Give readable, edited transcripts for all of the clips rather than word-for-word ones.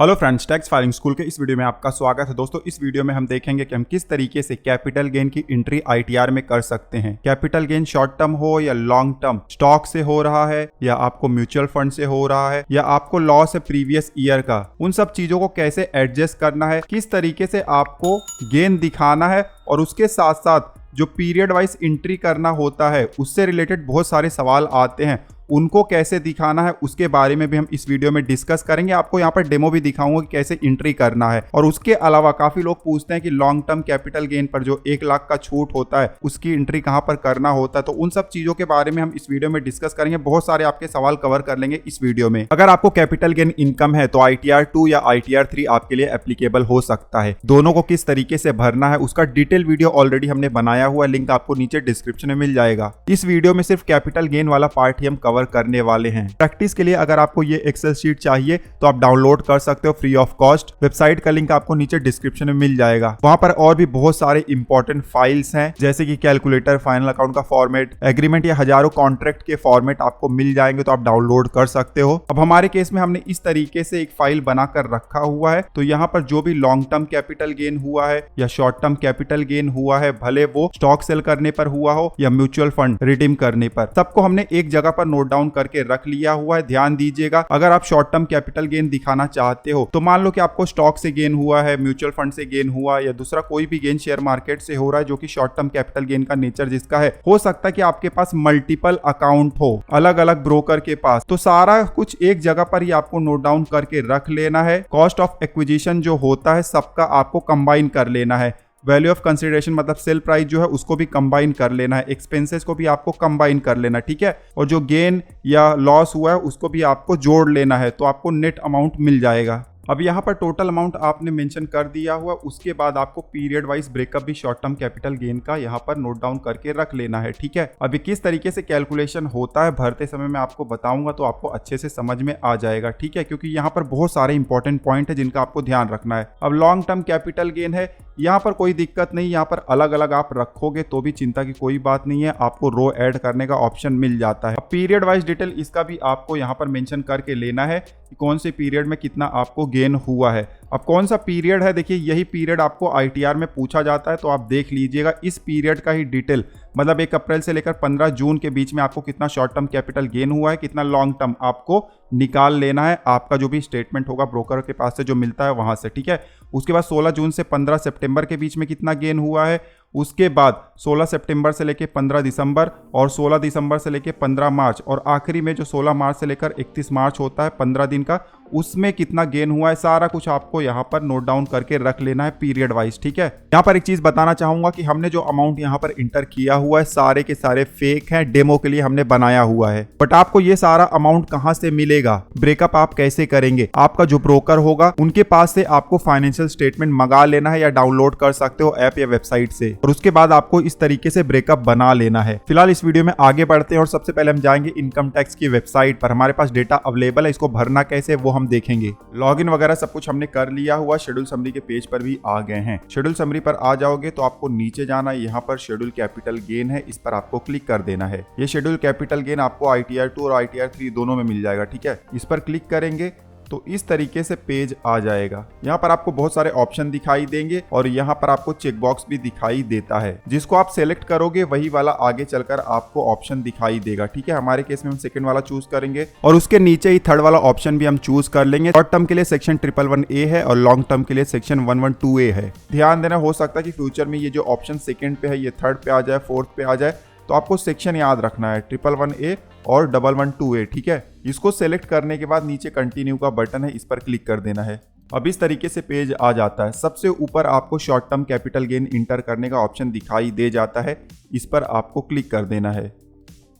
Hello friends, tax filing school के इस video में आपका स्वागत है। दोस्तों, इस वीडियो में हम देखेंगे कि हम किस तरीके से कैपिटल गेन की एंट्री आईटीआर में कर सकते हैं। कैपिटल गेन शॉर्ट टर्म हो या लॉन्ग टर्म, स्टॉक से हो रहा है या आपको म्यूचुअल फंड से हो रहा है या आपको लॉस है प्रीवियस ईयर का, उन सब चीजों को कैसे एडजस्ट करना है, किस तरीके से आपको गेन दिखाना है और उसके साथ साथ जो पीरियड वाइज एंट्री करना होता है उससे रिलेटेड बहुत सारे सवाल आते हैं, उनको कैसे दिखाना है उसके बारे में भी हम इस वीडियो में डिस्कस करेंगे। आपको यहाँ पर डेमो भी दिखाऊंगा कि कैसे एंट्री करना है। और उसके अलावा काफी लोग पूछते हैं कि लॉन्ग टर्म कैपिटल गेन पर जो 1 लाख का छूट होता है उसकी एंट्री कहाँ पर करना होता है, तो उन सब चीजों के बारे में हम इस वीडियो में डिस्कस करेंगे। बहुत सारे आपके सवाल कवर कर लेंगे इस वीडियो में। अगर आपको कैपिटल गेन इनकम है तो ITR 2 या ITR 3 आपके लिए एप्लीकेबल हो सकता है। दोनों को किस तरीके से भरना है उसका डिटेल वीडियो ऑलरेडी हमने बनाया हुआ है, लिंक आपको नीचे डिस्क्रिप्शन में मिल जाएगा। इस वीडियो में सिर्फ कैपिटल गेन वाला पार्ट ही हम कवर करने वाले हैं। प्रैक्टिस के लिए अगर आपको ये एक्सेल शीट चाहिए तो आप डाउनलोड कर सकते हो फ्री ऑफ कॉस्ट। वेबसाइट का लिंक आपको नीचे डिस्क्रिप्शन में मिल जाएगा। वहां पर और भी बहुत सारे इंपॉर्टेंट फाइल्स हैं, जैसे कि कैलकुलेटर, फाइनल अकाउंट का फॉर्मेट, एग्रीमेंट या हजारों कॉन्ट्रैक्ट के फॉर्मेट आपको मिल जाएंगे, तो आप डाउनलोड कर सकते हो। अब हमारे केस में हमने इस तरीके से एक फाइल बनाकर रखा हुआ है। तो यहाँ पर जो भी लॉन्ग टर्म कैपिटल गेन हुआ है या शॉर्ट टर्म कैपिटल गेन हुआ है, भले वो स्टॉक सेल करने पर हुआ हो या म्यूचुअल फंड रिडीम करने पर, सबको हमने एक जगह पर नोट डाउन करके रख लिया हुआ है। ध्यान दीजिएगा, अगर आप शॉर्ट टर्म कैपिटल गेन दिखाना चाहते हो तो मान लो कि आपको स्टॉक से गेन हुआ है, म्यूचुअल फंड से गेन हुआ या दूसरा कोई भी गेन शेयर मार्केट से हो रहा है, जो कि शॉर्ट टर्म कैपिटल गेन का नेचर जिसका है, हो सकता है कि आपके पास मल्टीपल अकाउंट हो अलग अलग ब्रोकर के पास, तो सारा कुछ एक जगह पर ही आपको नोट डाउन करके रख लेना है। कॉस्ट ऑफ एक्विजिशन जो होता है सबका आपको कंबाइन कर लेना है। वैल्यू ऑफ कंसिडरेशन मतलब सेल प्राइस जो है उसको भी कंबाइन कर लेना है। एक्सपेंसेस को भी आपको कंबाइन कर लेना, ठीक है। और जो गेन या लॉस हुआ है उसको भी आपको जोड़ लेना है, तो आपको नेट अमाउंट मिल जाएगा। अब यहाँ पर टोटल अमाउंट आपने मेंशन कर दिया हुआ, उसके बाद आपको पीरियड वाइज ब्रेकअप भी शॉर्ट टर्म कैपिटल गेन का यहाँ पर नोट डाउन करके रख लेना है, ठीक है। अभी किस तरीके से कैलकुलेशन होता है भरते समय मैं आपको बताऊंगा, तो आपको अच्छे से समझ में आ जाएगा, ठीक है, क्योंकि यहाँ पर बहुत सारे इंपॉर्टेंट पॉइंट है जिनका आपको ध्यान रखना है। अब लॉन्ग टर्म कैपिटल गेन है, यहाँ पर कोई दिक्कत नहीं, यहाँ पर अलग अलग आप रखोगे तो भी चिंता की कोई बात नहीं है, आपको रो ऐड करने का ऑप्शन मिल जाता है। अब पीरियड वाइज डिटेल इसका भी आपको यहाँ पर मेंशन करके लेना है कि कौन से पीरियड में कितना आपको गेन हुआ है। अब कौन सा पीरियड है, देखिए यही पीरियड आपको ITR में पूछा जाता है, तो आप देख लीजिएगा इस पीरियड का ही डिटेल, मतलब 1 अप्रैल से लेकर 15 जून के बीच में आपको कितना शॉर्ट टर्म कैपिटल गेन हुआ है, कितना लॉन्ग टर्म आपको निकाल लेना है। आपका जो भी स्टेटमेंट होगा ब्रोकर के पास से जो मिलता है वहां से, ठीक है। उसके बाद 16 जून से 15 सितंबर के बीच में कितना गेन हुआ है, उसके बाद 16 सितंबर से लेकर 15 दिसंबर और 16 दिसंबर से लेकर 15 मार्च और आखिरी में जो 16 मार्च से लेकर 31 मार्च होता है 15 दिन का, उसमें कितना गेन हुआ है, सारा कुछ आपको यहाँ पर नोट डाउन करके रख लेना है पीरियड वाइज, ठीक है। यहाँ पर एक चीज बताना चाहूंगा कि हमने जो अमाउंट यहाँ पर इंटर किया हुआ है सारे के सारे फेक हैं, डेमो के लिए हमने बनाया हुआ है। बट आपको ये सारा अमाउंट कहाँ से मिलेगा, ब्रेकअप आप कैसे करेंगे, आपका जो ब्रोकर होगा उनके पास से आपको फाइनेंशियल स्टेटमेंट मंगा लेना है या डाउनलोड कर सकते हो ऐप या वेबसाइट से, और उसके बाद आपको इस तरीके से ब्रेकअप बना लेना है। फिलहाल इस वीडियो में आगे बढ़ते हैं और सबसे पहले हम जाएंगे इनकम टैक्स की वेबसाइट पर। हमारे पास डेटा अवेलेबल है, इसको भरना कैसे वो हम देखेंगे। लॉगिन वगैरह सब कुछ हमने कर लिया हुआ, शेड्यूल समरी के पेज पर भी आ गए हैं। शेड्यूल समरी पर आ जाओगे तो आपको नीचे जाना है, यहाँ पर शेड्यूल कैपिटल गेन है, इस पर आपको क्लिक कर देना है। ये शेड्यूल कैपिटल गेन आपको ITR 2 और ITR 3 दोनों में मिल जाएगा, ठीक है। इस पर क्लिक करेंगे तो इस तरीके से पेज आ जाएगा। यहाँ पर आपको बहुत सारे ऑप्शन दिखाई देंगे और यहाँ पर आपको चेक बॉक्स भी दिखाई देता है, जिसको आप सेलेक्ट करोगे वही वाला आगे चलकर आपको ऑप्शन दिखाई देगा, ठीक है। हमारे केस में हम सेकंड वाला चूज करेंगे और उसके नीचे ही थर्ड वाला ऑप्शन भी हम चूज कर लेंगे। शॉर्ट टर्म के लिए सेक्शन 111A है और लॉन्ग टर्म के लिए सेक्शन 112A है। ध्यान देना, हो सकता है कि फ्यूचर में ये जो ऑप्शन सेकंड पे है ये थर्ड पे आ जाए, फोर्थ पे आ जाए, तो आपको सेक्शन याद रखना है 111A और 112A, ठीक है। इसको सेलेक्ट करने के बाद नीचे कंटिन्यू का बटन है, इस पर क्लिक कर देना है। अब इस तरीके से पेज आ जाता है। सबसे ऊपर आपको short term capital gain inter करने का ऑप्शन दिखाई दे जाता है, इस पर आपको क्लिक कर देना है।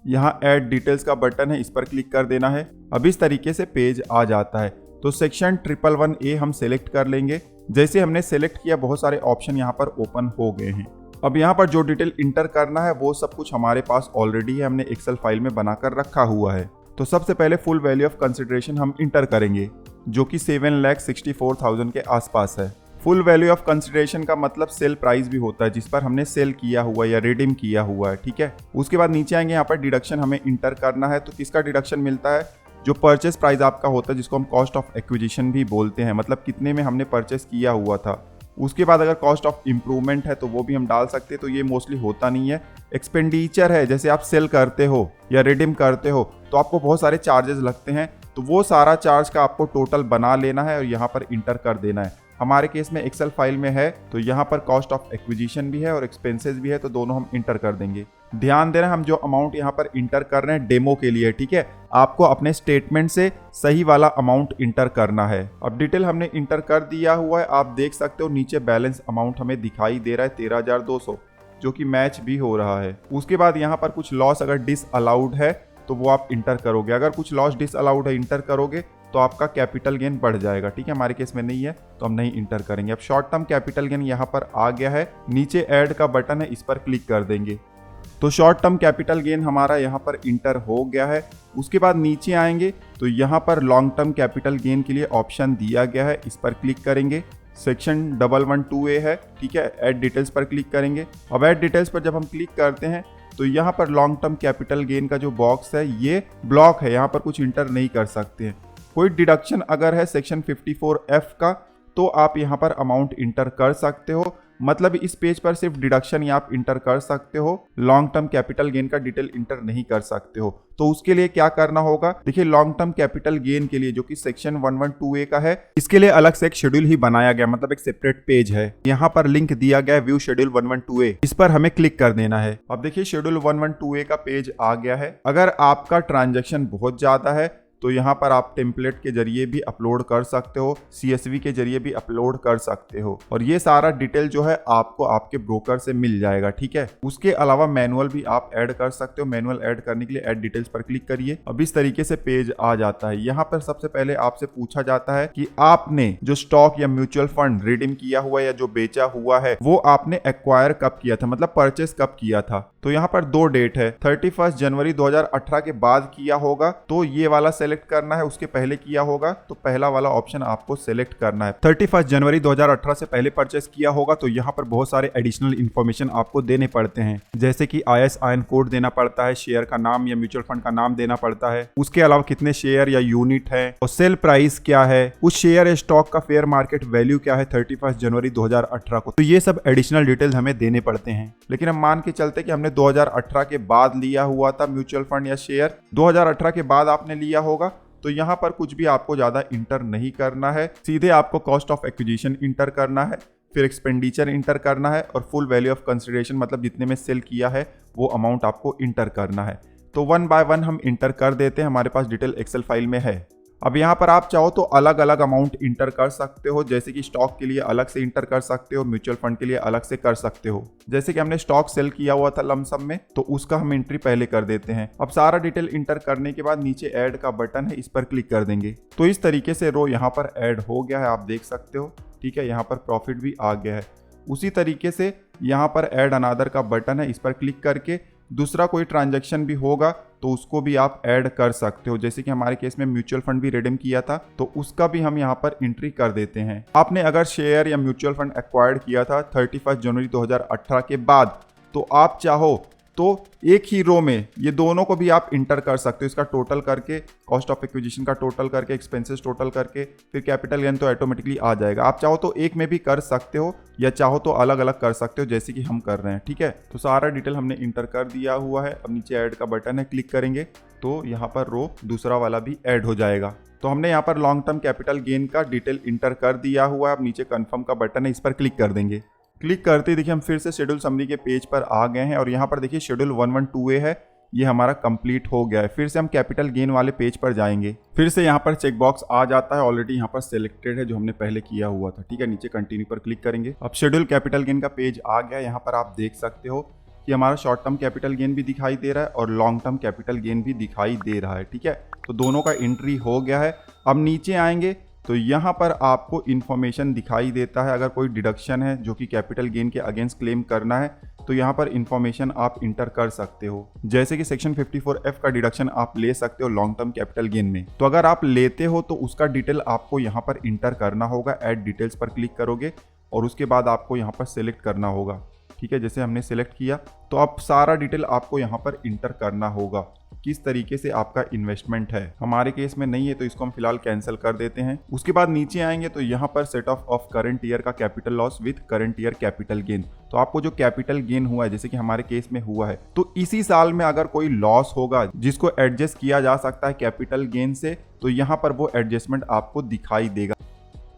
यहाँ ऐड डिटेल्स का बटन है, इस पर क्लिक कर देना है। अब इस तरीके से पेज आ जाता है। तो सेक्शन 111A हम सेलेक्ट कर लेंगे। जैसे हमने सेलेक्ट किया बहुत सारे ऑप्शन यहाँ पर ओपन हो गए हैं। अब यहाँ पर जो डिटेल इंटर करना है वो सब कुछ हमारे पास ऑलरेडी है, हमने एक्सेल फाइल में बनाकर रखा हुआ है। तो सबसे पहले फुल वैल्यू ऑफ कंसिडरेशन हम इंटर करेंगे, जो कि 7,64,000 के आसपास है। फुल वैल्यू ऑफ कंसिडरेशन का मतलब सेल प्राइस भी होता है जिस पर हमने सेल किया हुआ है या रिडीम किया हुआ है, ठीक है। उसके बाद नीचे आएंगे, यहाँ पर डिडक्शन हमें इंटर करना है। तो किसका डिडक्शन मिलता है, जो परचेस प्राइस आपका होता है, जिसको हम कॉस्ट ऑफ एक्विजिशन भी बोलते हैं, मतलब कितने में हमने परचेस किया हुआ था। उसके बाद अगर कॉस्ट ऑफ इम्प्रूवमेंट है तो वो भी हम डाल सकते हैं, तो ये मोस्टली होता नहीं है। एक्सपेंडिचर है, जैसे आप सेल करते हो या रिडीम करते हो तो आपको बहुत सारे चार्जेस लगते हैं, तो वो सारा चार्ज का आपको टोटल बना लेना है और यहाँ पर इंटर कर देना है। हमारे केस में एक्सेल फाइल में है, तो यहाँ पर कॉस्ट ऑफ एक्विजिशन भी है और एक्सपेंसेस भी है, तो दोनों हम इंटर कर देंगे। ध्यान देना, हम जो अमाउंट यहाँ पर इंटर कर रहे हैं डेमो के लिए, ठीक है, आपको अपने स्टेटमेंट से सही वाला अमाउंट इंटर करना है। अब डिटेल हमने इंटर कर दिया हुआ है, आप देख सकते हो नीचे बैलेंस अमाउंट हमें दिखाई दे रहा है 13,200, जो कि मैच भी हो रहा है। उसके बाद यहाँ पर कुछ लॉस अगर डिसअलाउड है तो वो आप इंटर करोगे। अगर कुछ लॉस डिसअलाउड है इंटर करोगे तो आपका कैपिटल गेन बढ़ जाएगा, ठीक है। हमारे केस में नहीं है तो हम नहीं इंटर करेंगे। अब शॉर्ट टर्म कैपिटल गेन यहाँ पर आ गया है, नीचे ऐड का बटन है, इस पर क्लिक कर देंगे तो शॉर्ट टर्म कैपिटल गेन हमारा यहाँ पर इंटर हो गया है। उसके बाद नीचे आएंगे तो यहाँ पर लॉन्ग टर्म कैपिटल गेन के लिए ऑप्शन दिया गया है, इस पर क्लिक करेंगे। सेक्शन 112A है, ठीक है। ऐड डिटेल्स पर क्लिक करेंगे। अब ऐड डिटेल्स पर जब हम क्लिक करते हैं तो यहाँ पर लॉन्ग टर्म कैपिटल गेन का जो बॉक्स है ये ब्लॉक है, यहाँ पर कुछ इंटर नहीं कर सकते हैं। कोई डिडक्शन अगर है सेक्शन 54F का तो आप यहाँ पर अमाउंट इंटर कर सकते हो, मतलब इस पेज पर सिर्फ डिडक्शन ही आप इंटर कर सकते हो, लॉन्ग टर्म कैपिटल गेन का डिटेल इंटर नहीं कर सकते हो। तो उसके लिए क्या करना होगा, देखिए लॉन्ग टर्म कैपिटल गेन के लिए जो कि सेक्शन 112A का है, इसके लिए अलग से एक शेड्यूल ही बनाया गया, मतलब एक सेपरेट पेज है। यहाँ पर लिंक दिया गया है व्यू शेड्यूल 112A, इस पर हमें क्लिक कर देना है। अब देखिए शेड्यूल 112A का पेज आ गया है। अगर आपका ट्रांजेक्शन बहुत ज्यादा है तो यहाँ पर आप टेम्पलेट के जरिए भी अपलोड कर सकते हो, CSV के जरिए भी अपलोड कर सकते हो, और ये सारा डिटेल जो है आपको आपके ब्रोकर से मिल जाएगा, ठीक है। उसके अलावा मैनुअल भी आप ऐड कर सकते हो। मैनुअल ऐड करने के लिए ऐड डिटेल्स पर क्लिक करिए। अब इस तरीके से पेज आ जाता है। यहाँ पर सबसे पहले आपसे पूछा जाता है कि आपने जो स्टॉक या म्यूचुअल फंड रिडीम किया हुआ या जो बेचा हुआ है वो आपने एक्वायर कब किया था, मतलब परचेस कब किया था। तो यहाँ पर 2 डेट है, 31 जनवरी 2018 के बाद किया होगा तो ये वाला सेलेक्ट करना है, उसके पहले किया होगा तो पहला वाला ऑप्शन आपको सेलेक्ट करना है। 31 जनवरी 2018 से पहले परचेस किया होगा तो यहाँ पर बहुत सारे एडिशनल इन्फॉर्मेशन आपको देने पड़ते हैं, जैसे कि ISIN कोड देना पड़ता है, शेयर का नाम या म्यूचुअल फंड का नाम देना पड़ता है, उसके अलावा कितने शेयर या यूनिट है और सेल प्राइस क्या है, उस शेयर या स्टॉक का फेयर मार्केट वैल्यू क्या है 31 जनवरी 2018 को। तो ये सब एडिशनल डिटेल्स हमें देने पड़ते हैं। लेकिन हम मान के चलते कि हमने 2018 के बाद लिया हुआ था म्यूचुअल फंड या शेयर, 2018 के बाद आपने लिया होगा तो यहाँ पर कुछ भी आपको ज्यादा इंटर नहीं करना है, सीधे आपको कॉस्ट ऑफ एक्विजिशन इंटर करना है, फिर एक्सपेंडिचर इंटर करना है और फुल वैल्यू ऑफ कंसिडरेशन, मतलब जितने में सेल किया है वो अमाउंट आपको इंटर करना है। तो 1 बाय 1 हम इंटर कर देते हैं, हमारे पास डिटेल एक्सेल फाइल में है। अब यहाँ पर आप चाहो तो अलग अलग अमाउंट इंटर कर सकते हो, जैसे कि स्टॉक के लिए अलग से इंटर कर सकते हो, म्यूचुअल फंड के लिए अलग से कर सकते हो। जैसे कि हमने स्टॉक सेल किया हुआ था लमसम में तो उसका हम एंट्री पहले कर देते हैं। अब सारा डिटेल इंटर करने के बाद नीचे ऐड का बटन है, इस पर क्लिक कर देंगे तो इस तरीके से रो यहाँ पर ऐड हो गया है, आप देख सकते हो, ठीक है। यहाँ पर प्रॉफिट भी आ गया है। उसी तरीके से यहाँ पर ऐड अनादर का बटन है, इस पर क्लिक करके दूसरा कोई ट्रांजैक्शन भी होगा तो उसको भी आप ऐड कर सकते हो। जैसे कि हमारे केस में म्यूचुअल फंड भी रिडीम किया था तो उसका भी हम यहाँ पर एंट्री कर देते हैं। आपने अगर शेयर या म्यूचुअल फंड एक्वायर्ड किया था 31 जनवरी 2018 के बाद तो आप चाहो तो एक ही रो में ये दोनों को भी आप इंटर कर सकते हो, इसका टोटल करके, कॉस्ट ऑफ एक्विजिशन का टोटल करके, एक्सपेंसेस टोटल करके, फिर कैपिटल गेन तो ऑटोमेटिकली आ जाएगा। आप चाहो तो एक में भी कर सकते हो या चाहो तो अलग अलग कर सकते हो, जैसे कि हम कर रहे हैं, ठीक है। तो सारा डिटेल हमने इंटर कर दिया हुआ है। अब नीचे ऐड का बटन है, क्लिक करेंगे तो यहाँ पर रो दूसरा वाला भी ऐड हो जाएगा। तो हमने यहाँ पर लॉन्ग टर्म कैपिटल गेन का डिटेल इंटर कर दिया हुआ है। अब नीचे कन्फर्म का बटन है, इस पर क्लिक कर देंगे। क्लिक करते ही देखिए हम फिर से शेड्यूल समरी के पेज पर आ गए हैं और यहाँ पर देखिए शेड्यूल 112A है, ये हमारा कंप्लीट हो गया है। फिर से हम कैपिटल गेन वाले पेज पर जाएंगे, फिर से यहाँ पर चेक बॉक्स आ जाता है, ऑलरेडी यहाँ पर सिलेक्टेड है जो हमने पहले किया हुआ था, ठीक है। नीचे कंटिन्यू पर क्लिक करेंगे। अब शेड्यूल कैपिटल गेन का पेज आ गया, यहाँ पर आप देख सकते हो कि हमारा शॉर्ट टर्म कैपिटल गेन भी दिखाई दे रहा है और लॉन्ग टर्म कैपिटल गेन भी दिखाई दे रहा है, ठीक है। तो दोनों का एंट्री हो गया है। अब नीचे आएंगे तो यहाँ पर आपको इन्फॉर्मेशन दिखाई देता है, अगर कोई डिडक्शन है जो कि कैपिटल गेन के अगेंस्ट क्लेम करना है तो यहाँ पर इन्फॉर्मेशन आप इंटर कर सकते हो, जैसे कि सेक्शन 54F का डिडक्शन आप ले सकते हो लॉन्ग टर्म कैपिटल गेन में। तो अगर आप लेते हो तो उसका डिटेल आपको यहाँ पर इंटर करना होगा। ऐड डिटेल्स पर क्लिक करोगे और उसके बाद आपको यहाँ पर सिलेक्ट करना होगा, ठीक है। जैसे हमने सिलेक्ट किया तो अब सारा डिटेल आपको यहाँ पर इंटर करना होगा किस तरीके से आपका इन्वेस्टमेंट है। हमारे केस में नहीं है तो इसको हम फिलहाल कैंसिल कर देते हैं। उसके बाद नीचे आएंगे तो यहाँ पर सेट ऑफ करंट ईयर का capital loss with current year capital gain. तो आपको जो कैपिटल गेन हुआ है, जैसे कि हमारे केस में हुआ है, तो इसी साल में अगर कोई लॉस होगा जिसको एडजस्ट किया जा सकता है कैपिटल गेन से, तो यहाँ पर वो एडजस्टमेंट आपको दिखाई देगा।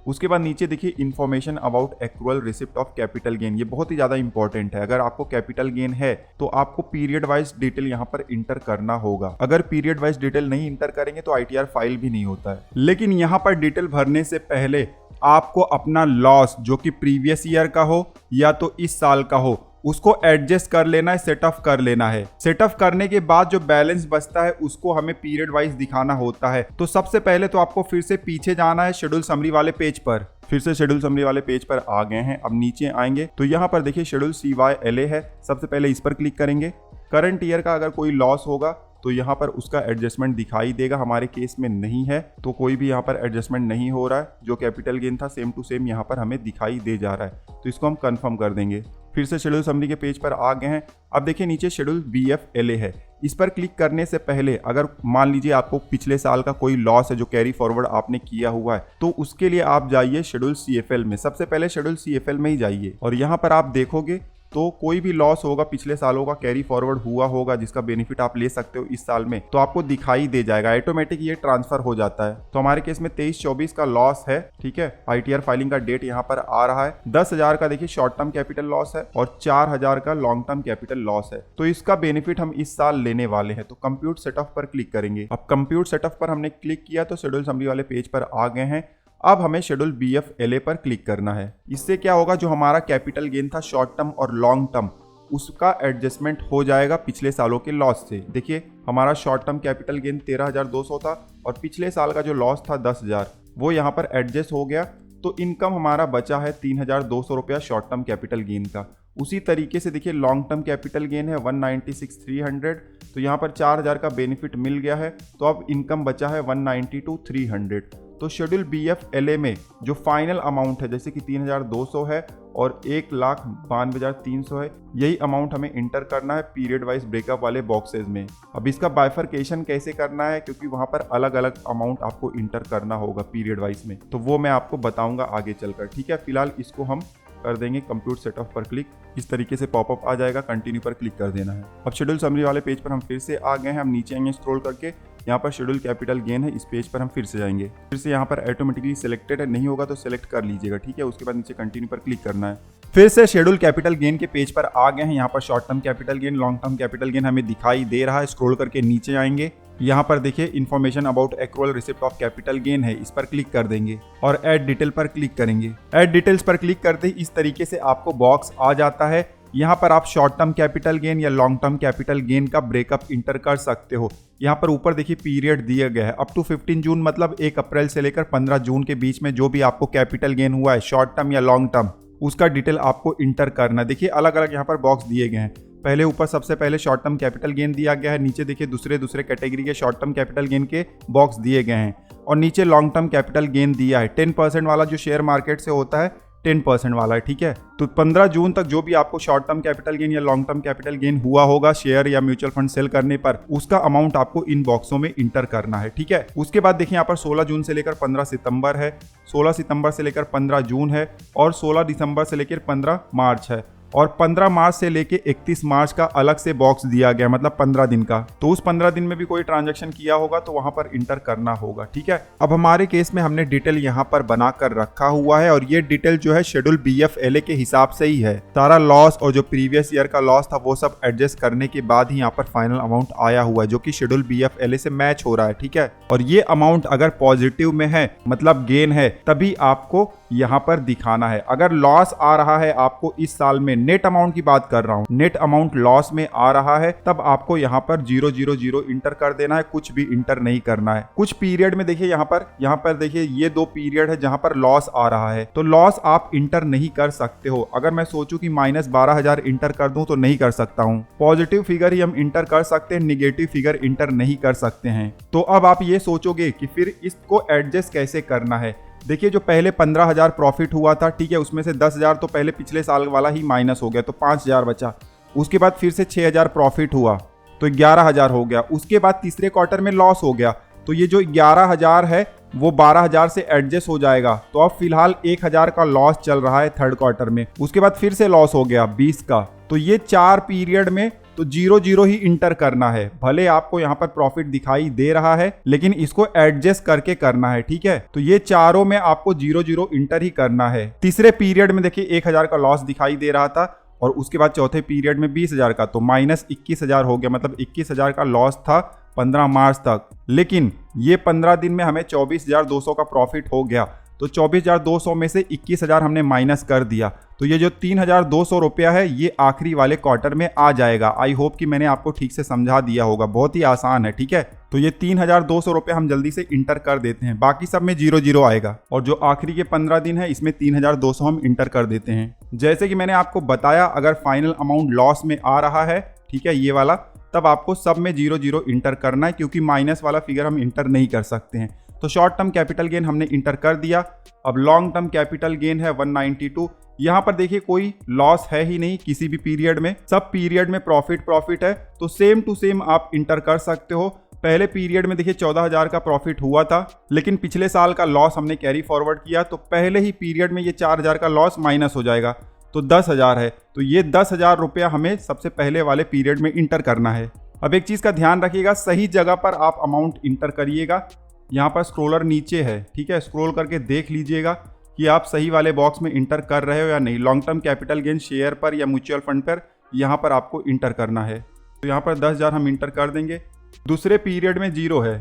उसके बाद नीचे देखिए information about accrual receipt of capital gain. ये बहुत ही ज्यादा इंपॉर्टेंट है। अगर आपको कैपिटल गेन है तो आपको पीरियड वाइज डिटेल यहाँ पर इंटर करना होगा। अगर पीरियड वाइज डिटेल नहीं इंटर करेंगे तो आईटीआर फाइल भी नहीं होता है। लेकिन यहाँ पर डिटेल भरने से पहले आपको अपना लॉस जो कि प्रीवियस ईयर का हो या तो इस साल का हो उसको एडजस्ट कर लेना है, सेट ऑफ कर लेना है। सेट ऑफ करने के बाद जो बैलेंस बचता है उसको हमें पीरियड वाइज दिखाना होता है। तो सबसे पहले तो आपको फिर से पीछे जाना है शेड्यूल समरी वाले पेज पर। फिर से शेड्यूल समरी वाले पेज पर आ गए हैं। अब नीचे आएंगे तो यहाँ पर देखिए शेड्यूल CYLA है। सबसे पहले इस पर क्लिक करेंगे। करंट ईयर का अगर कोई लॉस होगा तो यहाँ पर उसका एडजस्टमेंट दिखाई देगा। हमारे केस में नहीं है तो कोई भी यहाँ पर एडजस्टमेंट नहीं हो रहा है। जो कैपिटल गेन था सेम टू सेम यहाँ पर हमें दिखाई दे जा रहा है। तो इसको हम कंफर्म कर देंगे। फिर से शेड्यूल समरी के पेज पर आ गए हैं। अब देखिए नीचे शेड्यूल BFLA है। इस पर क्लिक करने से पहले अगर मान लीजिए आपको पिछले साल का कोई लॉस है जो कैरी फॉरवर्ड आपने किया हुआ है, तो उसके लिए आप जाइए शेड्यूल CFL में। सबसे पहले शेड्यूल CFL में ही जाइए और यहाँ पर आप देखोगे तो कोई भी लॉस होगा पिछले सालों का कैरी फॉरवर्ड हुआ होगा जिसका बेनिफिट आप ले सकते हो इस साल में, तो आपको दिखाई दे जाएगा। ऑटोमेटिक ये ट्रांसफर हो जाता है। तो हमारे केस में 23-24 का लॉस है। ठीक है, आईटीआर फाइलिंग का डेट यहाँ पर आ रहा है। 10,000 का देखिए शॉर्ट टर्म कैपिटल लॉस है और 4,000 का लॉन्ग टर्म कैपिटल लॉस है। तो इसका बेनिफिट हम इस साल लेने वाले हैं। तो कंप्यूट सेट ऑफ पर क्लिक करेंगे। अब कंप्यूट सेट ऑफ पर हमने क्लिक किया तो शेड्यूल समरी वाले पेज पर आ गए हैं। अब हमें शेड्यूल BFLA पर क्लिक करना है। इससे क्या होगा, जो हमारा कैपिटल गेन था शॉर्ट टर्म और लॉन्ग टर्म, उसका एडजस्टमेंट हो जाएगा पिछले सालों के लॉस से। देखिए हमारा शॉर्ट टर्म कैपिटल गेन 13,200 था और पिछले साल का जो लॉस था 10,000, वो यहाँ पर एडजस्ट हो गया। तो इनकम हमारा बचा है 3,200 रुपया शॉर्ट टर्म कैपिटल गेन का। उसी तरीके से देखिए लॉन्ग टर्म कैपिटल गेन है 196,300। तो यहाँ पर 4,000 का बेनिफिट मिल गया है। तो अब इनकम बचा है 192,300। तो शेड्यूल BFLA में जो फाइनल अमाउंट है जैसे कि 3,200 है और 1,92,300 है, यही अमाउंट हमें इंटर करना है पीरियड वाइज ब्रेकअप वाले बॉक्सेस में। अब इसका बाइफरकेशन कैसे करना है, क्योंकि वहां पर अलग अलग अमाउंट आपको इंटर करना होगा पीरियड वाइज में, तो वो मैं आपको बताऊंगा आगे चलकर। ठीक है, फिलहाल इसको हम कर देंगे कंप्यूट सेट ऑफ पर क्लिक। इस तरीके से पॉपअप आ जाएगा, कंटिन्यू पर क्लिक कर देना है। अब शेड्यूल समरी वाले पेज पर हम फिर से आ गए हैं। हम नीचे आएंगे स्क्रॉल करके, यहाँ पर शेड्यूल कैपिटल गेन है, इस पेज पर हम फिर से जाएंगे। फिर से यहाँ पर ऑटोमेटिकली सिलेक्टेड है, नहीं होगा तो सिलेक्ट कर लीजिएगा। ठीक है, उसके बाद नीचे कंटिन्यू पर क्लिक करना है। फिर से शेड्यूल कैपिटल गेन के पेज पर आ गए हैं। यहाँ पर short term capital gain, long term capital gain हमें दिखाई दे रहा है। स्क्रॉल करके नीचे आएंगे, यहाँ पर देखिए information about accrual receipt of capital gain है, इस पर क्लिक कर देंगे और ऐड डिटेल पर क्लिक करेंगे। ऐड डिटेल्स पर क्लिक करते ही इस तरीके से आपको बॉक्स आ जाता है। यहाँ पर आप शॉर्ट टर्म कैपिटल गेन या लॉन्ग टर्म कैपिटल गेन का ब्रेकअप इंटर कर सकते हो। यहाँ पर ऊपर देखिए पीरियड दिया गया है अप टू 15 जून, मतलब 1 अप्रैल से लेकर 15 जून के बीच में जो भी आपको कैपिटल गेन हुआ है शॉर्ट टर्म या लॉन्ग टर्म, उसका डिटेल आपको इंटर करना। देखिए अलग अलग यहाँ पर बॉक्स दिए गए हैं। पहले ऊपर सबसे पहले शॉर्ट टर्म कैपिटल गेन दिया गया है, नीचे देखिए दूसरे कैटेगरी के शॉर्ट टर्म कैपिटल गेन के बॉक्स दिए गए हैं और नीचे लॉन्ग टर्म कैपिटल गेन दिया है। 10% वाला जो शेयर मार्केट से होता है 10% वाला है। ठीक है, तो 15 जून तक जो भी आपको शॉर्ट टर्म कैपिटल गेन या लॉन्ग टर्म कैपिटल गेन हुआ होगा शेयर या म्यूचुअल फंड सेल करने पर, उसका अमाउंट आपको इन बॉक्सों में इंटर करना है। ठीक है, उसके बाद देखिए यहाँ पर 16 जून से लेकर 15 सितंबर है, 16 सितंबर से लेकर 15 जून है और 16 दिसंबर से लेकर 15 मार्च है और 15 मार्च से लेके 31 मार्च का अलग से बॉक्स दिया गया, मतलब 15 दिन का। तो उस 15 दिन में भी कोई ट्रांजैक्शन किया होगा तो वहां पर इंटर करना होगा। ठीक है, अब हमारे केस में हमने डिटेल यहाँ पर बना कर रखा हुआ है और ये डिटेल जो है शेड्यूल BFLA के हिसाब से ही है। सारा लॉस और जो प्रीवियस ईयर का लॉस था वो सब एडजस्ट करने के बाद ही यहाँ पर फाइनल अमाउंट आया हुआ है जो कि शेड्यूल BFLA से मैच हो रहा है। ठीक है, और ये अमाउंट अगर पॉजिटिव में है मतलब गेन है तभी आपको यहाँ पर दिखाना है। अगर लॉस आ रहा है आपको इस साल में, नेट अमाउंट की बात कर रहा हूँ, नेट अमाउंट लॉस में आ रहा है, तब आपको यहाँ पर 000 इंटर कर देना है, कुछ भी इंटर नहीं करना है। कुछ पीरियड में देखिए यहाँ पर देखिए ये 2 पीरियड है जहाँ पर लॉस आ रहा है, तो लॉस आप इंटर नहीं कर सकते हो। अगर मैं सोचूं कि -12,000 इंटर कर दूं तो नहीं कर सकता हूँ। पॉजिटिव फिगर ही हम इंटर कर सकते हैं, निगेटिव फिगर इंटर नहीं कर सकते हैं। तो अब आप ये सोचोगे कि फिर इसको एडजस्ट कैसे करना है। देखिए जो पहले 15,000 प्रॉफिट हुआ था, ठीक है, उसमें से 10,000 तो पहले पिछले साल वाला ही माइनस हो गया तो 5,000 बचा। उसके बाद फिर से 6,000 प्रॉफिट हुआ, तो 11,000 हो गया। उसके बाद तीसरे क्वार्टर में लॉस हो गया, तो ये जो 11,000 है वो 12,000 से एडजस्ट हो जाएगा। तो अब फिलहाल 1,000 का लॉस चल रहा है थर्ड क्वार्टर में। उसके बाद फिर से लॉस हो गया 20 का। तो ये 4 पीरियड में तो 0-0 ही इंटर करना है। भले आपको यहाँ पर प्रॉफिट दिखाई दे रहा है, लेकिन इसको एडजस्ट करके करना है, ठीक है। तो ये चारों में आपको 0-0 इंटर ही करना है। तीसरे पीरियड में देखिए 1,000 का लॉस दिखाई दे रहा था, और उसके बाद चौथे पीरियड में 20,000 का, तो माइनस 21,000 हो गया। मतलब 21,000 का लॉस था 15 मार्च तक, लेकिन ये 15 दिन में हमें 24,200 का प्रॉफिट हो गया। तो 24,200 में से 21,000 हमने माइनस कर दिया, तो ये जो 3,200 रुपया है ये आखिरी वाले क्वार्टर में आ जाएगा। आई होप कि मैंने आपको ठीक से समझा दिया होगा, बहुत ही आसान है, ठीक है। तो ये 3,200 रुपये हम जल्दी से इंटर कर देते हैं, बाकी सब में 0-0 आएगा। और जो आखिरी के 15 दिन है इसमें 3,200 हम इंटर कर देते हैं। जैसे कि मैंने आपको बताया, अगर फाइनल अमाउंट लॉस में आ रहा है, ठीक है, ये वाला, तब आपको सब में 0-0 इंटर करना है, क्योंकि माइनस वाला फिगर हम इंटर नहीं कर सकते हैं। तो शॉर्ट टर्म कैपिटल गेन हमने इंटर कर दिया। अब लॉन्ग टर्म कैपिटल गेन है 192। यहाँ पर देखिए कोई लॉस है ही नहीं किसी भी पीरियड में, सब पीरियड में प्रॉफिट है। तो सेम टू सेम आप इंटर कर सकते हो। पहले पीरियड में देखिए 14,000 का प्रॉफिट हुआ था, लेकिन पिछले साल का लॉस हमने कैरी फॉरवर्ड किया, तो पहले ही पीरियड में ये 4,000 का लॉस माइनस हो जाएगा, तो 10,000 है। तो ये 10,000 रुपया हमें सबसे पहले वाले पीरियड में इंटर करना है। अब एक चीज़ का ध्यान रखिएगा, सही जगह पर आप अमाउंट इंटर करिएगा। यहाँ पर स्क्रोलर नीचे है, ठीक है, स्क्रॉल करके देख लीजिएगा कि आप सही वाले बॉक्स में इंटर कर रहे हो या नहीं। Long term capital gain share पर या म्यूचुअल फंड पर यहाँ पर आपको इंटर करना है। तो यहाँ पर 10,000 हम इंटर कर देंगे। दूसरे पीरियड में 0 है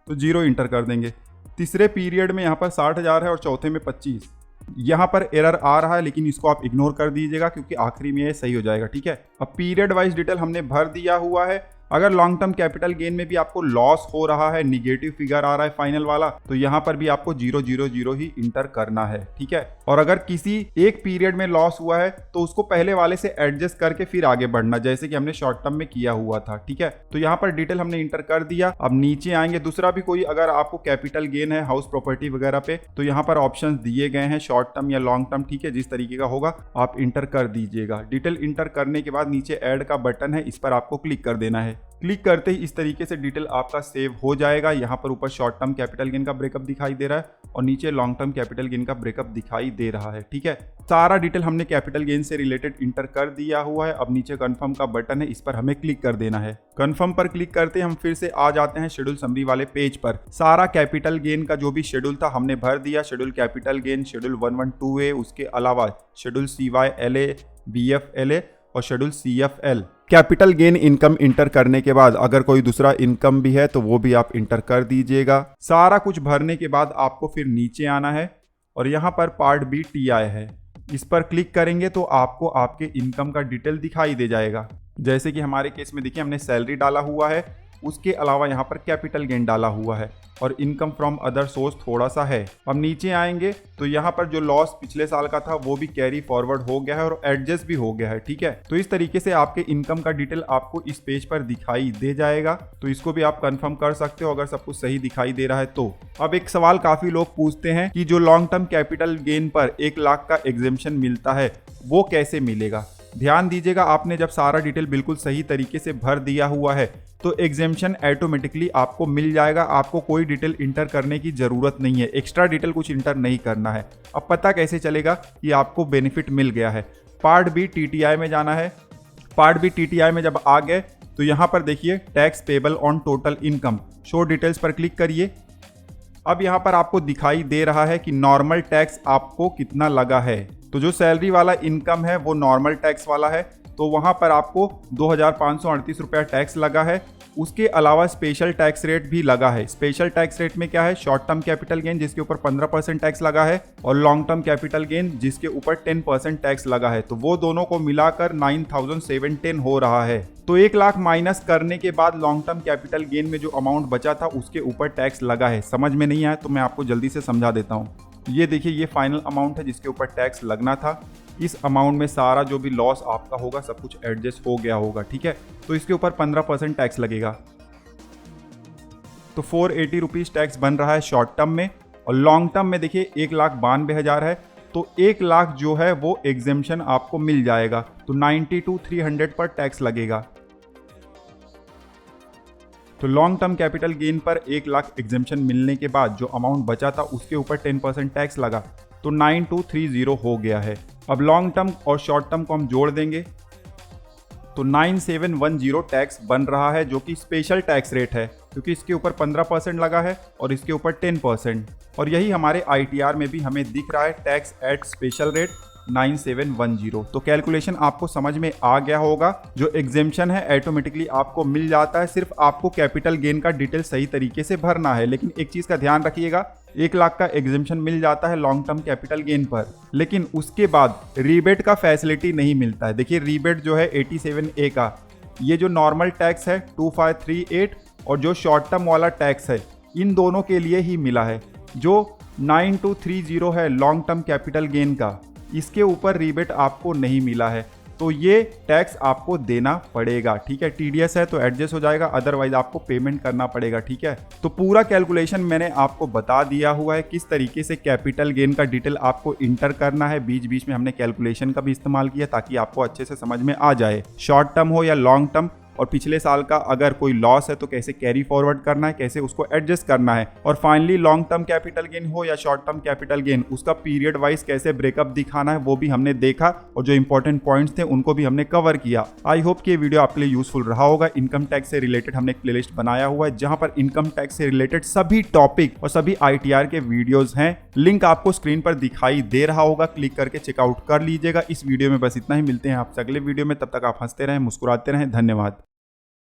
तो 0 इंटर कर देंगे। तीसरे पीरियड में यहाँ पर 60,000 है और चौथे में 25। यहाँ पर एरर आ रहा है, लेकिन इसको आप इग्नोर कर दीजिएगा क्योंकि आखिरी में ये सही हो जाएगा, ठीक है। अब पीरियड वाइज डिटेल हमने भर दिया हुआ है। अगर लॉन्ग टर्म कैपिटल गेन में भी आपको लॉस हो रहा है, निगेटिव फिगर आ रहा है फाइनल वाला, तो यहाँ पर भी आपको 0-0-0 ही इंटर करना है, ठीक है। और अगर किसी एक पीरियड में लॉस हुआ है तो उसको पहले वाले से एडजस्ट करके फिर आगे बढ़ना, जैसे कि हमने शॉर्ट टर्म में किया हुआ था, ठीक है। तो यहाँ पर डिटेल हमने इंटर कर दिया। अब नीचे आएंगे, दूसरा भी कोई अगर आपको कैपिटल गेन है हाउस प्रॉपर्टी वगैरह पे, तो यहाँ पर ऑप्शन दिए गए हैं शॉर्ट टर्म या लॉन्ग टर्म, ठीक है। जिस तरीके का होगा आप इंटर कर दीजिएगा। डिटेल इंटर करने के बाद नीचे ऐड का बटन है, इस पर आपको क्लिक कर देना है। क्लिक करते ही इस तरीके से डिटेल आपका सेव हो जाएगा। यहाँ पर ऊपर शॉर्ट टर्म कैपिटल गेन का ब्रेकअप दिखाई दे रहा है और नीचे लॉन्ग टर्म कैपिटल गेन का ब्रेकअप दिखाई दे रहा है, ठीक है। सारा डिटेल हमने कैपिटल गेन से रिलेटेड इंटर कर दिया हुआ है। अब नीचे कंफर्म का बटन है, इस पर हमें क्लिक कर देना है। कंफर्म पर क्लिक करते हम फिर से आ जाते हैं शेड्यूल समरी वाले पेज पर। सारा कैपिटल गेन का जो भी शेड्यूल था हमने भर दिया। Schedule capital gain, schedule 112A, उसके अलावा शेड्यूल CYLA, BFLA और schedule CFL। Capital gain income inter करने के बाद अगर कोई दूसरा इनकम भी है तो वो भी आप इंटर कर दीजिएगा। सारा कुछ भरने के बाद आपको फिर नीचे आना है और यहाँ पर पार्ट बी TI है, इस पर क्लिक करेंगे तो आपको आपके इनकम का डिटेल दिखाई दे जाएगा। जैसे कि हमारे केस में देखिए हमने सैलरी डाला हुआ है, उसके अलावा यहाँ पर कैपिटल गेन डाला हुआ है और इनकम फ्रॉम अदर सोर्स थोड़ा सा है। अब नीचे आएंगे तो यहाँ पर जो लॉस पिछले साल का था वो भी कैरी फॉरवर्ड हो गया है और एडजस्ट भी हो गया है, ठीक है। तो इस तरीके से आपके इनकम का डिटेल आपको इस पेज पर दिखाई दे जाएगा। तो इसको भी आप कंफर्म कर सकते हो अगर सब कुछ सही दिखाई दे रहा है तो। अब एक सवाल काफी लोग पूछते हैं कि जो लॉन्ग टर्म कैपिटल गेन पर 1 लाख का एग्जेम्पशन मिलता है वो कैसे मिलेगा। ध्यान दीजिएगा, आपने जब सारा डिटेल बिल्कुल सही तरीके से भर दिया हुआ है तो एग्जेम्पशन ऑटोमेटिकली आपको मिल जाएगा। आपको कोई डिटेल इंटर करने की जरूरत नहीं है, एक्स्ट्रा डिटेल कुछ इंटर नहीं करना है। अब पता कैसे चलेगा कि आपको बेनिफिट मिल गया है। पार्ट बी TTI में जाना है। पार्ट बी TTI में जब आ गए तो यहाँ पर देखिए tax payable on total income, show details पर क्लिक करिए। अब यहाँ पर आपको दिखाई दे रहा है कि नॉर्मल टैक्स आपको कितना लगा है। तो जो सैलरी वाला इनकम है वो नॉर्मल टैक्स वाला है, तो वहाँ पर आपको 2,538 रुपया टैक्स लगा है। उसके अलावा स्पेशल टैक्स रेट भी लगा है। स्पेशल टैक्स रेट में क्या है, शॉर्ट टर्म कैपिटल गेन जिसके ऊपर 15% टैक्स लगा है और लॉन्ग टर्म कैपिटल गेन जिसके ऊपर 10% टैक्स लगा है। तो वो दोनों को मिलाकर 9,710 हो रहा है। तो 1 लाख माइनस करने के बाद लॉन्ग टर्म कैपिटल गेन में जो अमाउंट बचा था उसके ऊपर टैक्स लगा है। समझ में नहीं आया तो मैं आपको जल्दी से समझा देता हूँ। ये देखिए, ये फाइनल अमाउंट है जिसके ऊपर टैक्स लगना था। इस अमाउंट में सारा जो भी लॉस आपका होगा सब कुछ एडजस्ट हो गया होगा, ठीक है। तो इसके ऊपर 15% टैक्स लगेगा। तो 480 रुपीज़ टैक्स बन रहा है शॉर्ट टर्म में और लॉन्ग टर्म में देखिए 1,92,000 है। तो 1 लाख जो है वो एग्जेम्पशन आपको मिल जाएगा। तो 92,300 पर टैक्स लगेगा। तो लॉन्ग टर्म कैपिटल गेन पर 1 लाख एग्जेम्पशन मिलने के बाद जो अमाउंट बचा था उसके ऊपर 10% टैक्स लगा, तो 9230 हो गया है। अब लॉन्ग टर्म और शॉर्ट टर्म को हम जोड़ देंगे तो 9710 टैक्स बन रहा है, जो कि स्पेशल टैक्स रेट है क्योंकि इसके ऊपर 15% लगा है और इसके ऊपर 10%। और यही हमारे ITR में भी हमें दिख रहा है, टैक्स एट स्पेशल रेट 9710। तो कैलकुलेशन आपको समझ में आ गया होगा। जो एग्जेम्पशन है ऑटोमेटिकली आपको मिल जाता है, सिर्फ आपको कैपिटल गेन का डिटेल सही तरीके से भरना है। लेकिन एक चीज़ का ध्यान रखिएगा, 1 लाख का एग्जेम्पशन मिल जाता है लॉन्ग टर्म कैपिटल गेन पर, लेकिन उसके बाद रीबेट का फैसिलिटी नहीं मिलता है। देखिए रीबेट जो है 87A का, ये जो नॉर्मल टैक्स है 2538 और जो शॉर्ट टर्म वाला टैक्स है, इन दोनों के लिए ही मिला है। जो 9230 है लॉन्ग टर्म कैपिटल गेन का, इसके ऊपर रीबेट आपको नहीं मिला है, तो ये टैक्स आपको देना पड़ेगा। ठीक है, TDS है तो एडजस्ट हो जाएगा, अदरवाइज आपको पेमेंट करना पड़ेगा। ठीक है, तो पूरा कैलकुलेशन मैंने आपको बता दिया हुआ है, किस तरीके से कैपिटल गेन का डिटेल आपको इंटर करना है। बीच बीच में हमने कैलकुलेशन का भी इस्तेमाल किया ताकि आपको अच्छे से समझ में आ जाए, शॉर्ट टर्म हो या लॉन्ग टर्म। और पिछले साल का अगर कोई लॉस है तो कैसे कैरी फॉरवर्ड करना है, कैसे उसको एडजस्ट करना है। और finally long term capital gain हो या शॉर्ट टर्म कैपिटल गेन, उसका पीरियड वाइज कैसे ब्रेकअप दिखाना है वो भी हमने देखा, और जो इंपॉर्टेंट पॉइंट्स थे उनको भी हमने कवर किया। आई होप कि ये वीडियो आपके लिए यूजफुल रहा होगा। इनकम टैक्स से रिलेटेड हमने एक प्लेलिस्ट बनाया हुआ है जहां पर इनकम टैक्स से रिलेटेड सभी टॉपिक और सभी ITR के वीडियोज हैं। लिंक आपको स्क्रीन पर दिखाई दे रहा होगा, क्लिक करके चेकआउट कर लीजिएगा। इस वीडियो में बस इतना ही, मिलते हैं आपसे अगले वीडियो में। तब तक आप हंसते रहें, मुस्कुराते रहें। धन्यवाद।